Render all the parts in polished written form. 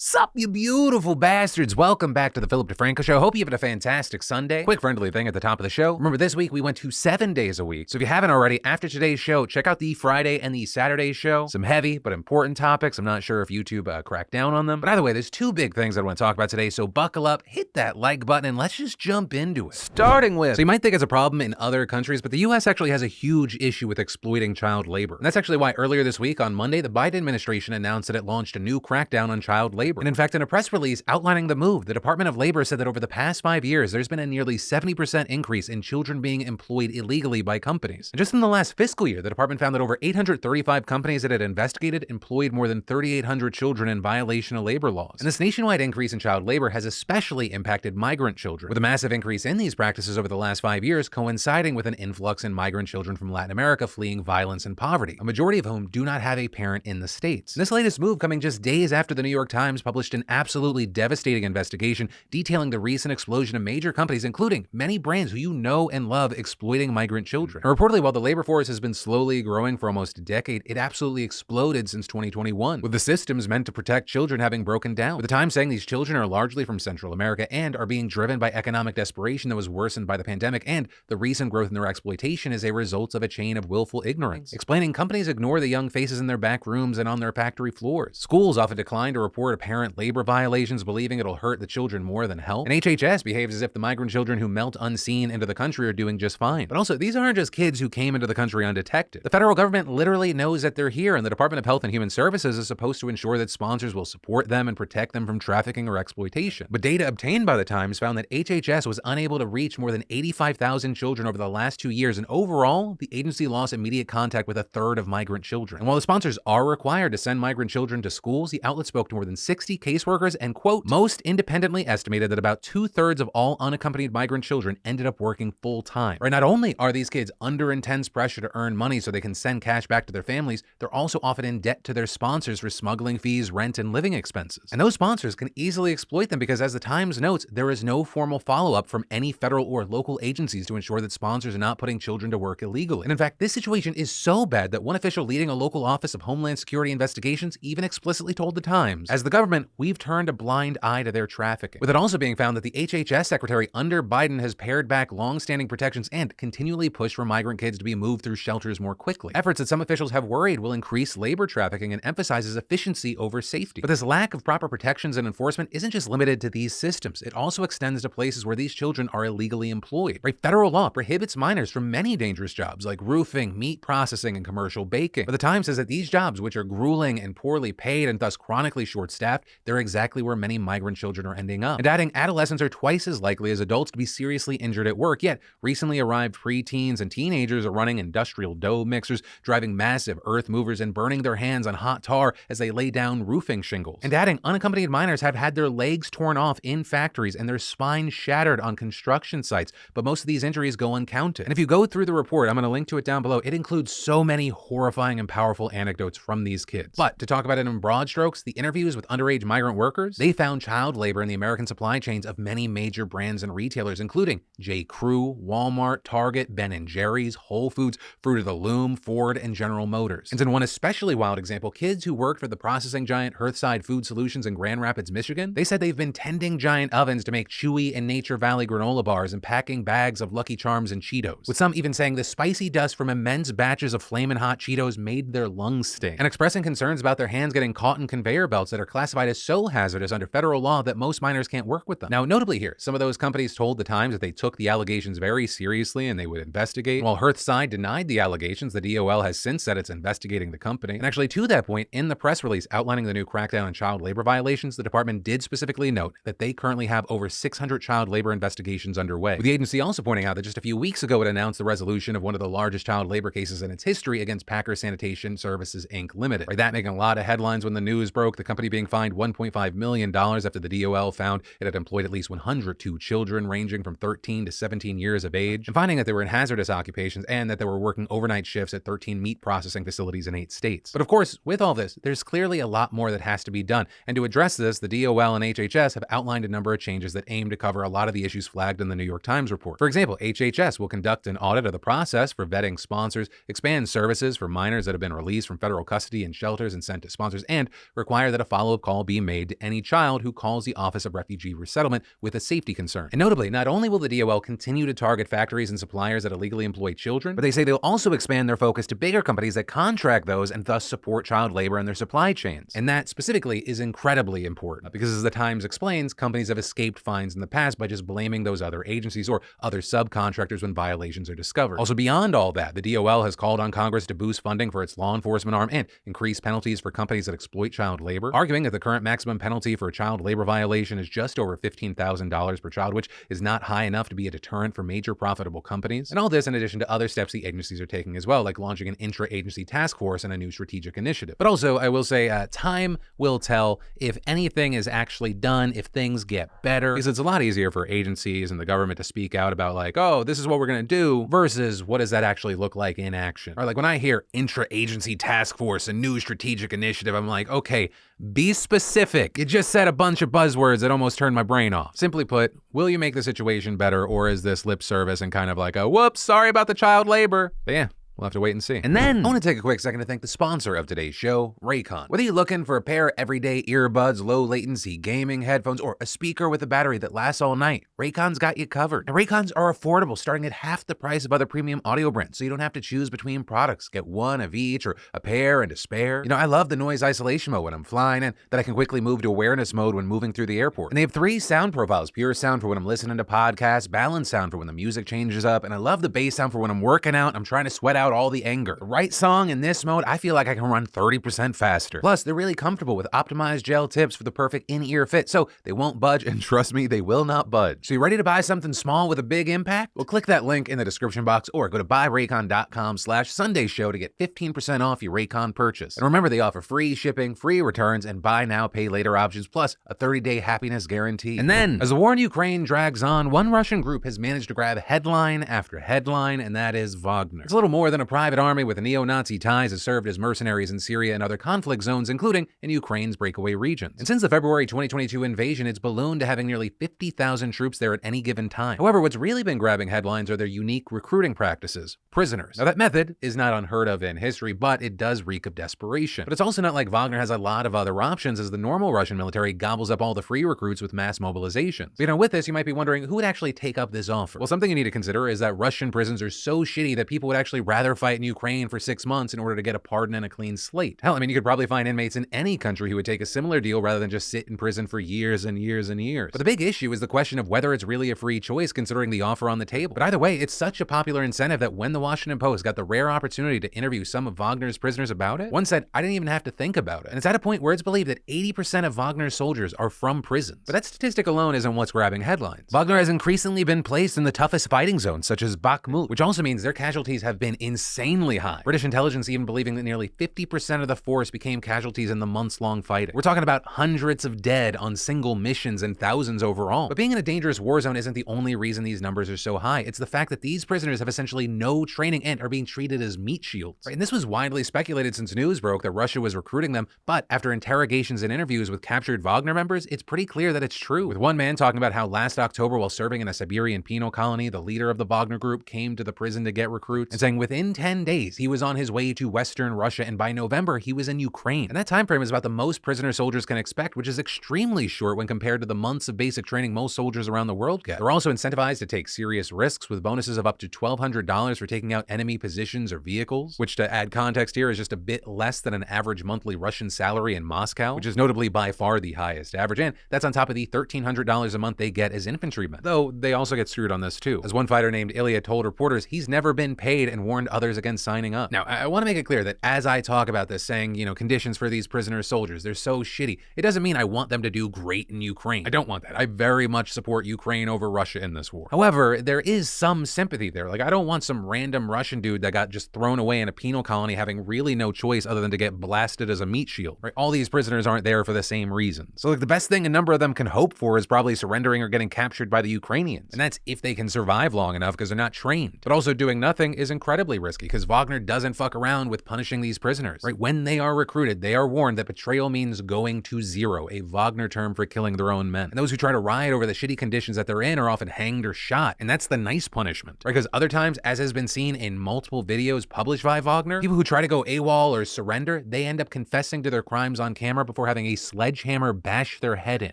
Sup, you beautiful bastards. Welcome back to the Philip DeFranco Show. Hope you have a fantastic Sunday. Quick friendly thing at the top of the show. Remember, this week we went to 7 days a week. So if you haven't already, after today's show, check out the Friday and the Saturday show. Some heavy but important topics. I'm not sure if YouTube cracked down on them. But either way, there's two big things I want to talk about today. So buckle up, hit that like button, and let's just jump into it. Starting with, so you might think it's a problem in other countries, but the US actually has a huge issue with exploiting child labor. And that's actually why earlier this week on Monday, the Biden administration announced that it launched a new crackdown on child labor. And in fact, in a press release outlining the move, the Department of Labor said that over the past 5 years, there's been a nearly 70% increase in children being employed illegally by companies. And just in the last fiscal year, the department found that over 835 companies that it investigated employed more than 3,800 children in violation of labor laws. And this nationwide increase in child labor has especially impacted migrant children, with a massive increase in these practices over the last 5 years coinciding with an influx in migrant children from Latin America fleeing violence and poverty, a majority of whom do not have a parent in the States. And this latest move coming just days after the New York Times published an absolutely devastating investigation detailing the recent explosion of major companies, including many brands who you know and love, exploiting migrant children. And reportedly, while the labor force has been slowly growing for almost a decade, it absolutely exploded since 2021, with the systems meant to protect children having broken down. With the Times saying these children are largely from Central America and are being driven by economic desperation that was worsened by the pandemic, and the recent growth in their exploitation is a result of a chain of willful ignorance. Explaining companies ignore the young faces in their back rooms and on their factory floors. Schools often decline to report apparent labor violations, believing it'll hurt the children more than help. And HHS behaves as if the migrant children who melt unseen into the country are doing just fine. But also, these aren't just kids who came into the country undetected. The federal government literally knows that they're here, and the Department of Health and Human Services is supposed to ensure that sponsors will support them and protect them from trafficking or exploitation. But data obtained by the Times found that HHS was unable to reach more than 85,000 children over the last 2 years, and overall, the agency lost immediate contact with a third of migrant children. And while the sponsors are required to send migrant children to schools, the outlet spoke to more than 60 caseworkers and, quote, most independently estimated that about 2/3 of all unaccompanied migrant children ended up working full-time. Right? Not only are these kids under intense pressure to earn money so they can send cash back to their families, they're also often in debt to their sponsors for smuggling fees, rent, and living expenses. And those sponsors can easily exploit them because, as the Times notes, there is no formal follow-up from any federal or local agencies to ensure that sponsors are not putting children to work illegally. And in fact, this situation is so bad that one official leading a local office of Homeland Security investigations even explicitly told the Times, as the government, we've turned a blind eye to their trafficking. With it also being found that the HHS secretary under Biden has pared back long-standing protections and continually pushed for migrant kids to be moved through shelters more quickly. Efforts that some officials have worried will increase labor trafficking and emphasizes efficiency over safety. But this lack of proper protections and enforcement isn't just limited to these systems. It also extends to places where these children are illegally employed. Right? Federal law prohibits minors from many dangerous jobs like roofing, meat processing, and commercial baking. But the Times says that these jobs, which are grueling and poorly paid and thus chronically short-staffed, they're exactly where many migrant children are ending up. And adding, adolescents are twice as likely as adults to be seriously injured at work, yet recently arrived preteens and teenagers are running industrial dough mixers, driving massive earth movers, and burning their hands on hot tar as they lay down roofing shingles. And adding, unaccompanied minors have had their legs torn off in factories and their spines shattered on construction sites, but most of these injuries go uncounted. And if you go through the report, I'm going to link to it down below, it includes so many horrifying and powerful anecdotes from these kids. But to talk about it in broad strokes, the interviews with underage migrant workers, they found child labor in the American supply chains of many major brands and retailers, including J. Crew, Walmart, Target, Ben & Jerry's, Whole Foods, Fruit of the Loom, Ford, and General Motors. And in one especially wild example, kids who worked for the processing giant Hearthside Food Solutions in Grand Rapids, Michigan, they said they've been tending giant ovens to make Chewy and Nature Valley granola bars and packing bags of Lucky Charms and Cheetos, with some even saying the spicy dust from immense batches of Flamin' Hot Cheetos made their lungs sting, and expressing concerns about their hands getting caught in conveyor belts that are classified as so hazardous under federal law that most minors can't work with them. Now, notably here, some of those companies told the Times that they took the allegations very seriously and they would investigate. While Hearthside denied the allegations, the DOL has since said it's investigating the company. And actually, to that point, in the press release outlining the new crackdown on child labor violations, the department did specifically note that they currently have over 600 child labor investigations underway, with the agency also pointing out that just a few weeks ago it announced the resolution of one of the largest child labor cases in its history against Packer Sanitation Services, Inc. Limited. Right, that making a lot of headlines when the news broke, the company being fined $1.5 million after the DOL found it had employed at least 102 children ranging from 13 to 17 years of age, and finding that they were in hazardous occupations and that they were working overnight shifts at 13 meat processing facilities in 8 states. But of course, with all this, there's clearly a lot more that has to be done. And to address this, the DOL and HHS have outlined a number of changes that aim to cover a lot of the issues flagged in the New York Times report. For example, HHS will conduct an audit of the process for vetting sponsors, expand services for minors that have been released from federal custody in shelters and sent to sponsors, and require that a follow-up call be made to any child who calls the Office of Refugee Resettlement with a safety concern. And notably, not only will the DOL continue to target factories and suppliers that illegally employ children, but they say they'll also expand their focus to bigger companies that contract those and thus support child labor in their supply chains. And that specifically is incredibly important because, as the Times explains, companies have escaped fines in the past by just blaming those other agencies or other subcontractors when violations are discovered. Also, beyond all that, the DOL has called on Congress to boost funding for its law enforcement arm and increase penalties for companies that exploit child labor, arguing that the current maximum penalty for a child labor violation is just over $15,000 per child, which is not high enough to be a deterrent for major profitable companies. And all this in addition to other steps the agencies are taking as well, like launching an intra-agency task force and a new strategic initiative. But also, I will say, time will tell if anything is actually done, if things get better, because it's a lot easier for agencies and the government to speak out about like, oh, this is what we're going to do, versus what does that actually look like in action? Or like when I hear intra-agency task force, a new strategic initiative, I'm like, okay, be specific. You just said a bunch of buzzwords that almost turned my brain off. Simply put, will you make the situation better, or is this lip service and kind of like a, whoops, sorry about the child labor? But yeah, we'll have to wait and see. And then I want to take a quick second to thank the sponsor of today's show, Raycon. Whether you're looking for a pair of everyday earbuds, low latency gaming headphones, or a speaker with a battery that lasts all night, Raycon's got you covered. And Raycons are affordable, starting at half the price of other premium audio brands, so you don't have to choose between products. Get one of each or a pair and a spare. You know, I love the noise isolation mode when I'm flying and that I can quickly move to awareness mode when moving through the airport. And they have 3 sound profiles: pure sound for when I'm listening to podcasts, balanced sound for when the music changes up, and I love the bass sound for when I'm working out and I'm trying to sweat out all the anger. The right song in this mode, I feel like I can run 30% faster. Plus, they're really comfortable with optimized gel tips for the perfect in-ear fit, so they won't budge, and trust me, they will not budge. So you ready to buy something small with a big impact? Well, click that link in the description box or go to buyraycon.com/SundayShow to get 15% off your Raycon purchase. And remember, they offer free shipping, free returns, and buy now, pay later options, plus a 30-day happiness guarantee. And then, as the war in Ukraine drags on, one Russian group has managed to grab headline after headline, and that is Wagner. It's a little more than a private army with neo-Nazi ties, has served as mercenaries in Syria and other conflict zones, including in Ukraine's breakaway regions. And since the February 2022 invasion, it's ballooned to having nearly 50,000 troops there at any given time. However, what's really been grabbing headlines are their unique recruiting practices: prisoners. Now, that method is not unheard of in history, but it does reek of desperation. But it's also not like Wagner has a lot of other options, as the normal Russian military gobbles up all the free recruits with mass mobilizations. You know, with this, you might be wondering who would actually take up this offer. Well, something you need to consider is that Russian prisons are so shitty that people would actually rather fight in Ukraine for 6 months in order to get a pardon and a clean slate. Hell, I mean, you could probably find inmates in any country who would take a similar deal rather than just sit in prison for years and years and years. But the big issue is the question of whether it's really a free choice considering the offer on the table. But either way, it's such a popular incentive that when the Washington Post got the rare opportunity to interview some of Wagner's prisoners about it, one said, I didn't even have to think about it. And it's at a point where it's believed that 80% of Wagner's soldiers are from prisons. But that statistic alone isn't what's grabbing headlines. Wagner has increasingly been placed in the toughest fighting zones, such as Bakhmut, which also means their casualties have been insanely high. British intelligence even believing that nearly 50% of the force became casualties in the months-long fighting. We're talking about hundreds of dead on single missions and thousands overall. But being in a dangerous war zone isn't the only reason these numbers are so high. It's the fact that these prisoners have essentially no training and are being treated as meat shields. Right? And this was widely speculated since news broke that Russia was recruiting them, but after interrogations and interviews with captured Wagner members, it's pretty clear that it's true. With one man talking about how last October, while serving in a Siberian penal colony, the leader of the Wagner group came to the prison to get recruits, and saying within 10 days, he was on his way to Western Russia, and by November, he was in Ukraine. And that time frame is about the most prisoner soldiers can expect, which is extremely short when compared to the months of basic training most soldiers around the world get. They're also incentivized to take serious risks, with bonuses of up to $1,200 for taking out enemy positions or vehicles, which, to add context here, is just a bit less than an average monthly Russian salary in Moscow, which is notably by far the highest average, and that's on top of the $1,300 a month they get as infantrymen. Though they also get screwed on this too. As one fighter named Ilya told reporters, he's never been paid and warned others against signing up. Now, I want to make it clear that as I talk about this, saying, you know, conditions for these prisoner soldiers, they're so shitty, it doesn't mean I want them to do great in Ukraine. I don't want that. I very much support Ukraine over Russia in this war. However, there is some sympathy there. Like, I don't want some random Russian dude that got just thrown away in a penal colony having really no choice other than to get blasted as a meat shield, right? All these prisoners aren't there for the same reason. So like the best thing a number of them can hope for is probably surrendering or getting captured by the Ukrainians. And that's if they can survive long enough because they're not trained. But also doing nothing is incredibly especially risky because Wagner doesn't fuck around with punishing these prisoners, right? When they are recruited, they are warned that betrayal means going to zero, a Wagner term for killing their own men. And those who try to riot over the shitty conditions that they're in are often hanged or shot, and that's the nice punishment, right? Because other times, as has been seen in multiple videos published by Wagner, people who try to go AWOL or surrender, they end up confessing to their crimes on camera before having a sledgehammer bash their head in.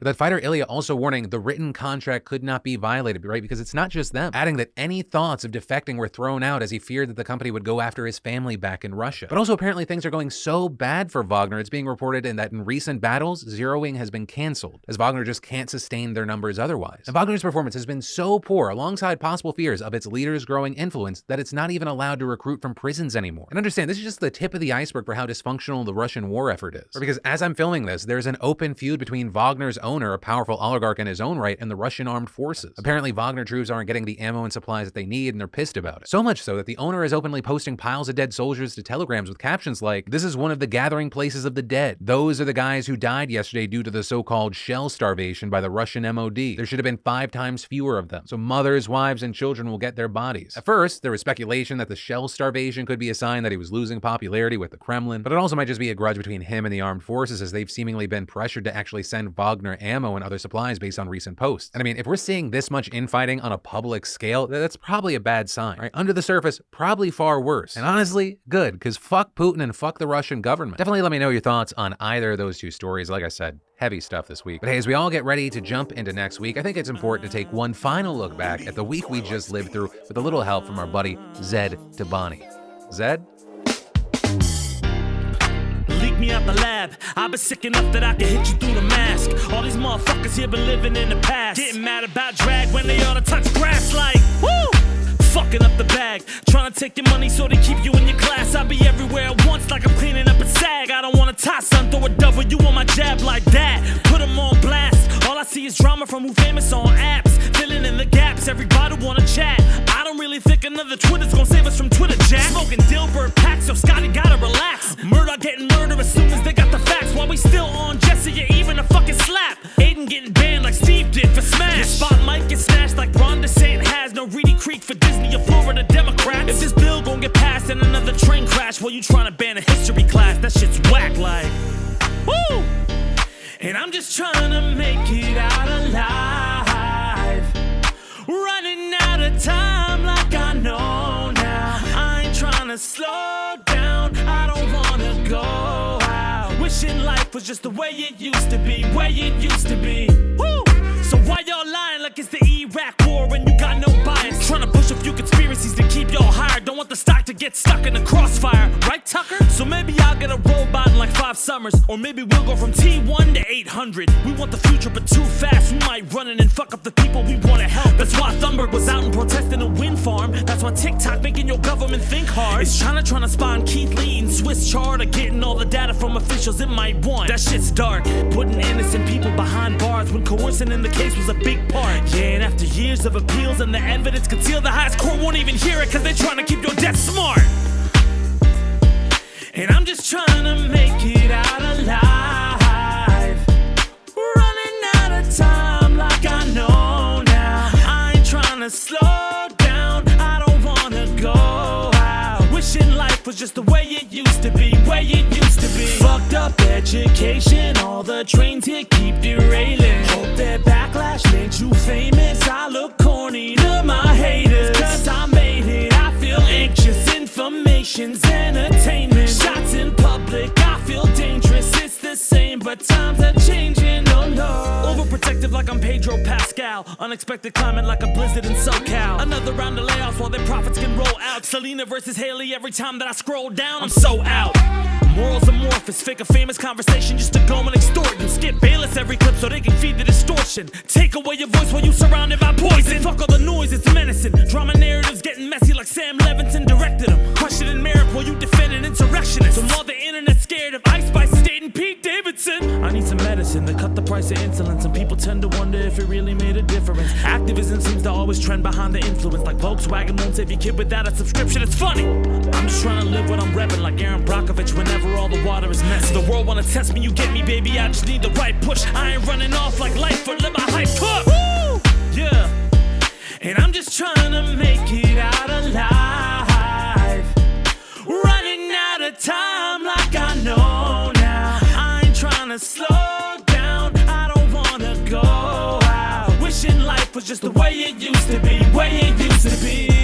That fighter Ilya also warning the written contract could not be violated, right? Because it's not just them, adding that any thoughts of defecting were thrown out as he feared that the company would go after his family back in Russia. But also apparently things are going so bad for Wagner, it's being reported that in recent battles, zeroing has been canceled, as Wagner just can't sustain their numbers otherwise. And Wagner's performance has been so poor, alongside possible fears of its leaders' growing influence, that it's not even allowed to recruit from prisons anymore. And understand, this is just the tip of the iceberg for how dysfunctional the Russian war effort is. Because as I'm filming this, there's an open feud between Wagner's owner, a powerful oligarch in his own right, and the Russian armed forces. Apparently, Wagner troops aren't getting the ammo and supplies that they need, and they're pissed about it. So much so that the owner is openly posting piles of dead soldiers to telegrams with captions like, "This is one of the gathering places of the dead. Those are the guys who died yesterday due to the so-called shell starvation by the Russian MOD. There should have been 5 times fewer of them. So mothers, wives, and children will get their bodies." At first, there was speculation that the shell starvation could be a sign that he was losing popularity with the Kremlin, but it also might just be a grudge between him and the armed forces, as they've seemingly been pressured to actually send Wagner ammo and other supplies based on recent posts. And I mean, if we're seeing this much infighting on a public scale, that's probably a bad sign, right? Under the surface, probably far worse. And honestly, good, because fuck Putin and fuck the Russian government. Definitely let me know your thoughts on either of those two stories. Like I said, heavy stuff this week. But hey, as we all get ready to jump into next week, I think it's important to take one final look back at the week we just lived through with a little help from our buddy Zed Tabani. Zed? Leak me out the lab. I've been sick enough that I can hit you through the mask. All these motherfuckers here been living in the past, getting mad about drag when they ought to touch grass like, woo! Fucking up the bag, trying to take your money so they keep you in your class. I'll be everywhere at once like I'm cleaning up a sag. I don't wanna tie son, throw a W on my jab like that. Put them on blast. All I see is drama from who famous on apps, filling in the gaps. Everybody wanna chat. I don't really think another Twitter's gonna save us from Twitter Jack. Smoking Dilbert packs, so Scotty gotta relax. Murdoch getting murdered as soon as they got the facts. While we still on Jesse, you even a fucking slap. Aiden getting banned like Steve did for Smash. Your spot might get snatched like Ron DeSantis has. No Reedy Creek for Disney or Florida Democrats. If this bill gon' get passed in another train crash, well, you trying to ban a history class, that shit's whack like, woo! And I'm just trying to make it out alive, running out of time like I know now. I ain't trying to slow down, I don't wanna go out. Wishing life was just the way it used to be, way it used to be. Woo! So why y'all lying like it's the Iraq war when you got no bias? Trying to push a few conspiracies to keep y'all hired. Don't want the stock to get stuck in the crossfire, right, Tucker? So maybe I'll get a robot in like 5 summers, or maybe we'll go from T1 to 800. We want the future, but too fast. We might run in and fuck up the people we want to help. That's why Thunberg was out and protesting a wind farm. That's why TikTok making your government think hard. It's trying to spawn Keith Lee and Swiss chart, or getting all the data from officials it might want. That shit's dark, putting innocent people behind bars when coercing in the case was a big part. Yeah, and after years of appeals and the evidence concealed, the highest court won't even hear it, cause they're trying to keep your death smart. And I'm just trying to make it out alive, running out of time like I know now. I ain't trying to slow down, I don't wanna go out. Wishing life was just the way it used to be, way it used to be. Fucked up education, all the trains here keep derailing. Hope that backlash made you famous. I look corny to my haters, cause I made it. I feel anxious, information's entertainment. Shots in public, I feel dangerous. It's the same, but times are changing, oh no. Overprotective like I'm Pedro Pascal. Unexpected climate like a blizzard in SoCal. Another round of layoffs while their profits can roll out. Selena versus Haley, every time that I scroll down, I'm so out. Morals amorphous, fake a famous conversation just to go and extort you. Skip Bayless every clip so they can feed the distortion. Take away your voice while you surrounded by poison. Fuck all the noise, it's menacing. Drama narratives getting messy like Sam Levinson directed them. Questioning merit while you defended insurrectionists. And while the internet's scared of Ice Spice stating Pete Davidson. I need some medicine to cut the price of insulin. Some people tend to wonder if it really made a difference. Activism seems to always trend behind the influence. Like Volkswagen won't save your kid without a subscription, it's funny. I'm just trying to live what I'm repping, like Aaron Brockovich whenever all the water is messy. The world wanna test me, you get me, baby, I just need the right push. I ain't running off like life, but let my hype cook. Woo! Yeah. And I'm just trying to make it out alive, just the way it used to be, way it used to be.